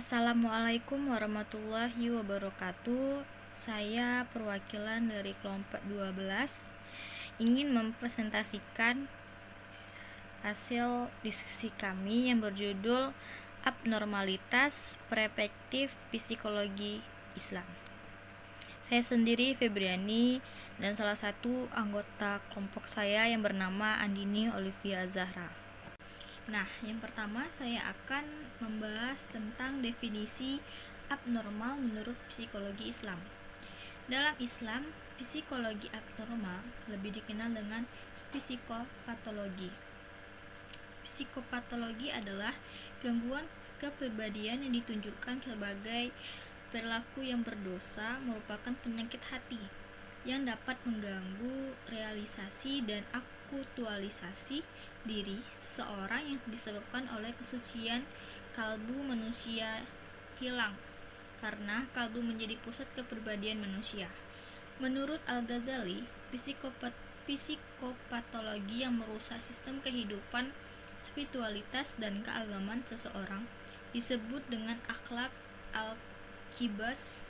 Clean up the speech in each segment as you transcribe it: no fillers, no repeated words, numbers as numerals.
Assalamualaikum warahmatullahi wabarakatuh. Saya perwakilan dari kelompok 12 ingin mempresentasikan hasil diskusi kami yang berjudul Abnormalitas Perspektif Psikologi Islam. Saya sendiri Febriani dan salah satu anggota kelompok saya yang bernama Andini Olivia Zahra. Nah, yang pertama saya akan membahas tentang definisi abnormal menurut psikologi Islam. Dalam Islam, psikologi abnormal lebih dikenal dengan psikopatologi. Psikopatologi adalah gangguan kepribadian yang ditunjukkan sebagai perilaku yang berdosa merupakan penyakit hati yang dapat mengganggu realisasi dan aktualisasi diri seseorang yang disebabkan oleh kesucian kalbu manusia hilang karena kalbu menjadi pusat kepribadian manusia. Menurut Al-Ghazali, psikopatologi yang merusak sistem kehidupan, spiritualitas dan keagamaan seseorang disebut dengan akhlak al-kibas,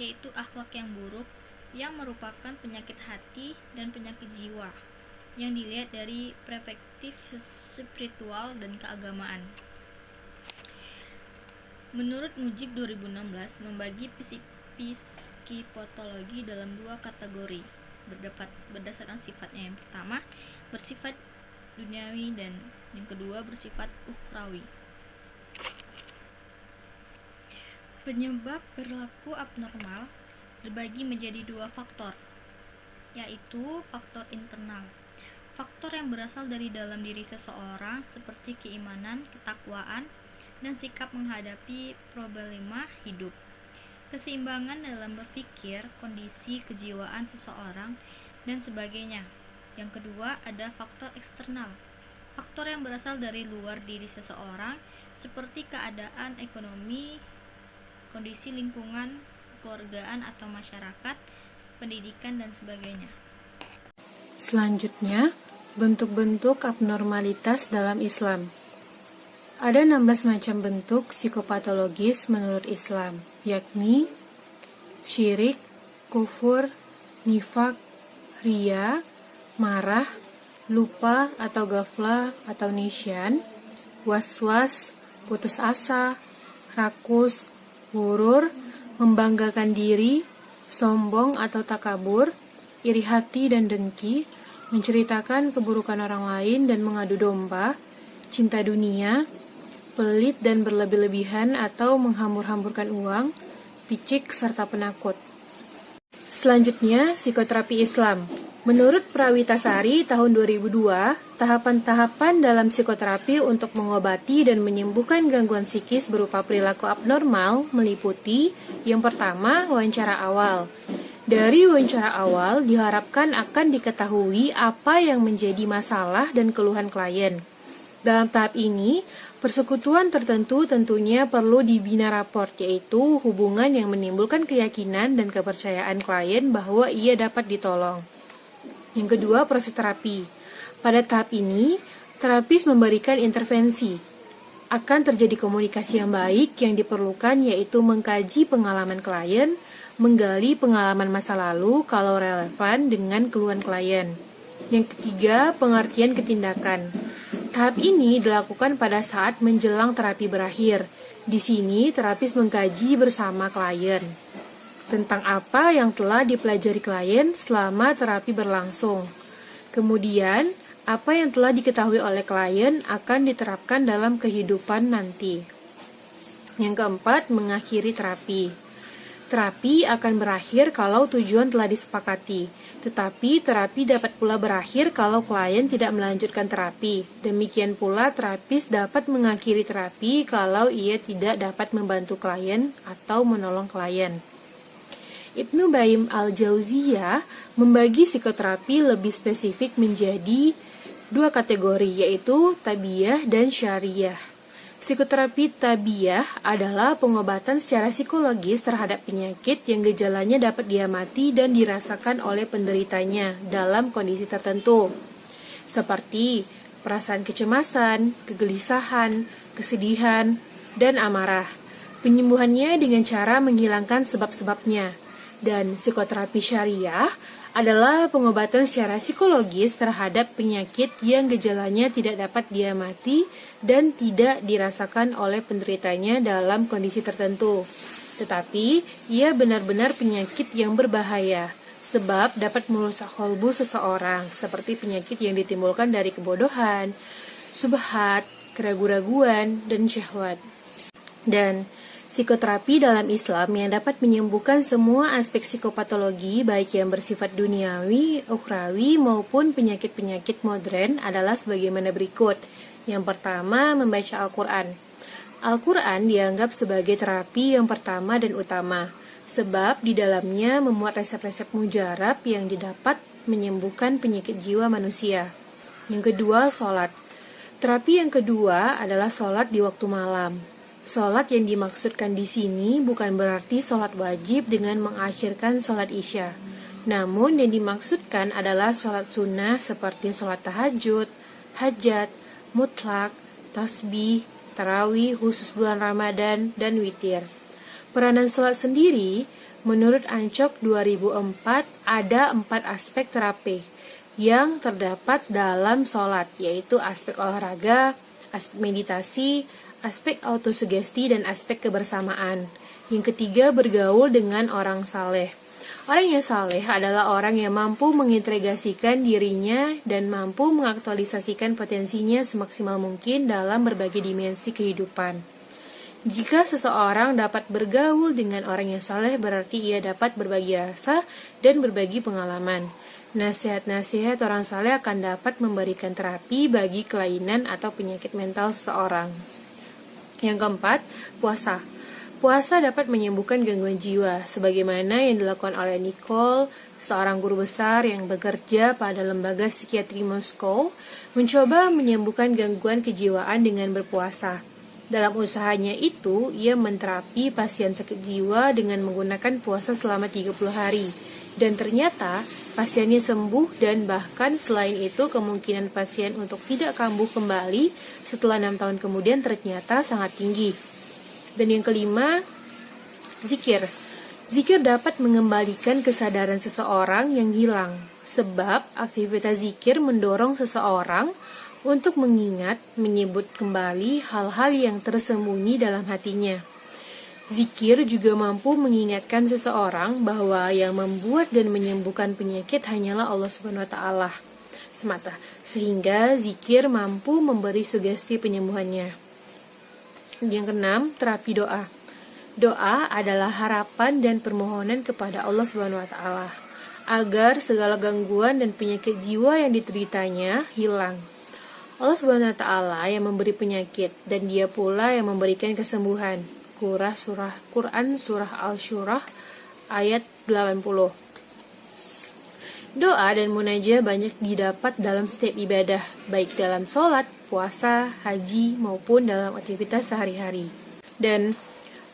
yaitu akhlak yang buruk yang merupakan penyakit hati dan penyakit jiwa yang dilihat dari perspektif spiritual dan keagamaan. Menurut Mujib 2016 membagi psikopatologi dalam dua kategori berdasarkan sifatnya. Yang pertama bersifat duniawi dan yang kedua bersifat ukhrawi. Penyebab perilaku abnormal terbagi menjadi dua faktor, yaitu faktor internal. Faktor yang berasal dari dalam diri seseorang seperti keimanan, ketakwaan, dan sikap menghadapi problema hidup. Keseimbangan dalam berpikir, kondisi kejiwaan seseorang, dan sebagainya. Yang kedua ada faktor eksternal. Faktor yang berasal dari luar diri seseorang seperti keadaan ekonomi, kondisi lingkungan, kekeluargaan atau masyarakat, pendidikan, dan sebagainya. Selanjutnya, bentuk-bentuk abnormalitas dalam Islam. Ada 16 macam bentuk psikopatologis menurut Islam, yakni syirik, kufur, nifak, riya, marah, lupa atau ghaflah atau nisyan, waswas, putus asa, rakus, hurur, membanggakan diri, sombong atau takabur, iri hati dan dengki, menceritakan keburukan orang lain dan mengadu domba, cinta dunia, pelit dan berlebih-lebihan atau menghambur-hamburkan uang, picik serta penakut. Selanjutnya, psikoterapi Islam. Menurut Prawitasari tahun 2002, tahapan-tahapan dalam psikoterapi untuk mengobati dan menyembuhkan gangguan psikis berupa perilaku abnormal meliputi yang pertama, wawancara awal. Dari wawancara awal diharapkan akan diketahui apa yang menjadi masalah dan keluhan klien. Dalam tahap ini, persekutuan tertentu tentunya perlu dibina raport, yaitu hubungan yang menimbulkan keyakinan dan kepercayaan klien bahwa ia dapat ditolong. Yang kedua, proses terapi. Pada tahap ini, terapis memberikan intervensi. Akan terjadi komunikasi yang baik yang diperlukan, yaitu mengkaji pengalaman klien, menggali pengalaman masa lalu kalau relevan dengan keluhan klien. Yang ketiga, pengertian ketindakan. Tahap ini dilakukan pada saat menjelang terapi berakhir. Di sini, terapis mengkaji bersama klien tentang apa yang telah dipelajari klien selama terapi berlangsung. Kemudian, apa yang telah diketahui oleh klien akan diterapkan dalam kehidupan nanti. Yang keempat, mengakhiri terapi. Terapi akan berakhir kalau tujuan telah disepakati, tetapi terapi dapat pula berakhir kalau klien tidak melanjutkan terapi. Demikian pula terapis dapat mengakhiri terapi kalau ia tidak dapat membantu klien atau menolong klien. Ibnu Baim al-Jauziyah membagi psikoterapi lebih spesifik menjadi dua kategori, yaitu tabiyah dan syariah. Psikoterapi tabiyah adalah pengobatan secara psikologis terhadap penyakit yang gejalanya dapat diamati dan dirasakan oleh penderitanya dalam kondisi tertentu, seperti perasaan kecemasan, kegelisahan, kesedihan, dan amarah. Penyembuhannya dengan cara menghilangkan sebab-sebabnya. Dan psikoterapi syariah adalah pengobatan secara psikologis terhadap penyakit yang gejalanya tidak dapat diamati dan tidak dirasakan oleh penderitanya dalam kondisi tertentu. Tetapi, ia benar-benar penyakit yang berbahaya, sebab dapat merusak kolbu seseorang, seperti penyakit yang ditimbulkan dari kebodohan, subhat, keraguan-raguan, dan syahwat. Dan psikoterapi dalam Islam yang dapat menyembuhkan semua aspek psikopatologi baik yang bersifat duniawi, ukhrawi maupun penyakit-penyakit modern adalah sebagaimana berikut. Yang pertama, membaca Al-Quran. Al-Quran dianggap sebagai terapi yang pertama dan utama, sebab di dalamnya memuat resep-resep mujarab yang didapat menyembuhkan penyakit jiwa manusia. Yang kedua, sholat. Terapi yang kedua adalah sholat di waktu malam. Sholat yang dimaksudkan di sini bukan berarti sholat wajib dengan mengakhirkan sholat isya. Namun yang dimaksudkan adalah sholat sunnah seperti sholat tahajud, hajat, mutlak, tasbih, tarawih khusus bulan Ramadan, dan witir. Peranan sholat sendiri, menurut Ancok 2004, ada 4 aspek terapi yang terdapat dalam sholat, yaitu aspek olahraga, aspek meditasi, aspek autosugesti, dan aspek kebersamaan. Yang ketiga, bergaul dengan orang saleh. Orang yang saleh adalah orang yang mampu mengintegrasikan dirinya dan mampu mengaktualisasikan potensinya semaksimal mungkin dalam berbagai dimensi kehidupan. Jika seseorang dapat bergaul dengan orang yang saleh, berarti ia dapat berbagi rasa dan berbagi pengalaman. Nasihat-nasihat orang saleh akan dapat memberikan terapi bagi kelainan atau penyakit mental seseorang. Yang keempat, puasa. Puasa dapat menyembuhkan gangguan jiwa, sebagaimana yang dilakukan oleh Nicole, seorang guru besar yang bekerja pada lembaga psikiatri Moskow, mencoba menyembuhkan gangguan kejiwaan dengan berpuasa. Dalam usahanya itu, ia menterapi pasien sakit jiwa dengan menggunakan puasa selama 30 hari. Dan ternyata, pasiennya sembuh dan bahkan selain itu kemungkinan pasien untuk tidak kambuh kembali setelah 6 tahun kemudian ternyata sangat tinggi. Dan yang kelima, zikir. Zikir dapat mengembalikan kesadaran seseorang yang hilang, sebab aktivitas zikir mendorong seseorang untuk mengingat, menyebut kembali hal-hal yang tersembunyi dalam hatinya. Zikir juga mampu mengingatkan seseorang bahwa yang membuat dan menyembuhkan penyakit hanyalah Allah Subhanahu wa taala semata, sehingga zikir mampu memberi sugesti penyembuhannya. Yang keenam, terapi doa. Doa adalah harapan dan permohonan kepada Allah Subhanahu wa taala agar segala gangguan dan penyakit jiwa yang dideritanya hilang. Allah Subhanahu wa taala yang memberi penyakit dan Dia pula yang memberikan kesembuhan. Quran Surah Al-Syurah ayat 80. Doa dan munajah banyak didapat dalam setiap ibadah, baik dalam sholat, puasa, haji, maupun dalam aktivitas sehari-hari. Dan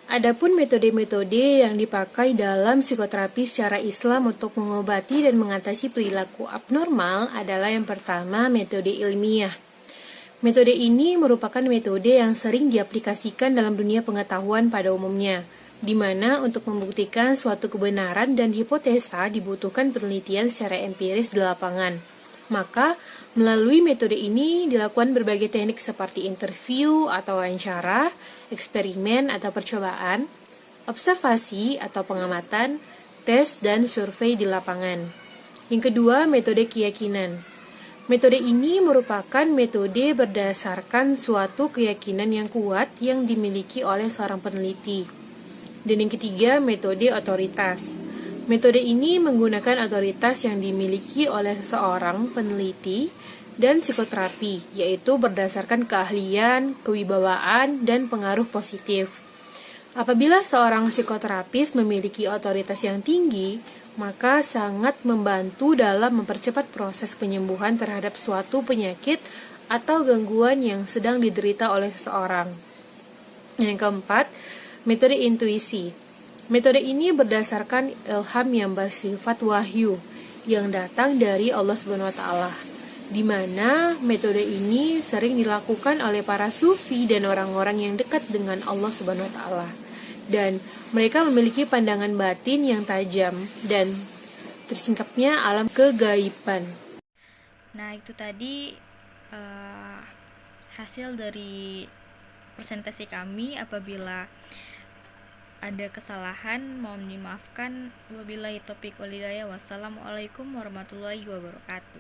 adapun metode-metode yang dipakai dalam psikoterapi secara Islam untuk mengobati dan mengatasi perilaku abnormal adalah yang pertama, metode ilmiah. Metode ini merupakan metode yang sering diaplikasikan dalam dunia pengetahuan pada umumnya, di mana untuk membuktikan suatu kebenaran dan hipotesa dibutuhkan penelitian secara empiris di lapangan. Maka, melalui metode ini dilakukan berbagai teknik seperti interview atau wawancara, eksperimen atau percobaan, observasi atau pengamatan, tes, dan survei di lapangan. Yang kedua, metode keyakinan. Metode ini merupakan metode berdasarkan suatu keyakinan yang kuat yang dimiliki oleh seorang peneliti. Dan yang ketiga, metode otoritas. Metode ini menggunakan otoritas yang dimiliki oleh seorang peneliti dan psikoterapi, yaitu berdasarkan keahlian, kewibawaan, dan pengaruh positif. Apabila seorang psikoterapis memiliki otoritas yang tinggi, maka sangat membantu dalam mempercepat proses penyembuhan terhadap suatu penyakit atau gangguan yang sedang diderita oleh seseorang. Yang keempat, metode intuisi. Metode ini berdasarkan ilham yang bersifat wahyu yang datang dari Allah Subhanahu wa taala, di mana metode ini sering dilakukan oleh para sufi dan orang-orang yang dekat dengan Allah Subhanahu wa taala. dan mereka memiliki pandangan batin yang tajam dan tersingkapnya alam kegaiban. Nah, itu tadi hasil dari presentasi kami. Apabila ada kesalahan mohon dimaafkan. Wabillahi taufiq wal hidayah. Wassalamualaikum warahmatullahi wabarakatuh.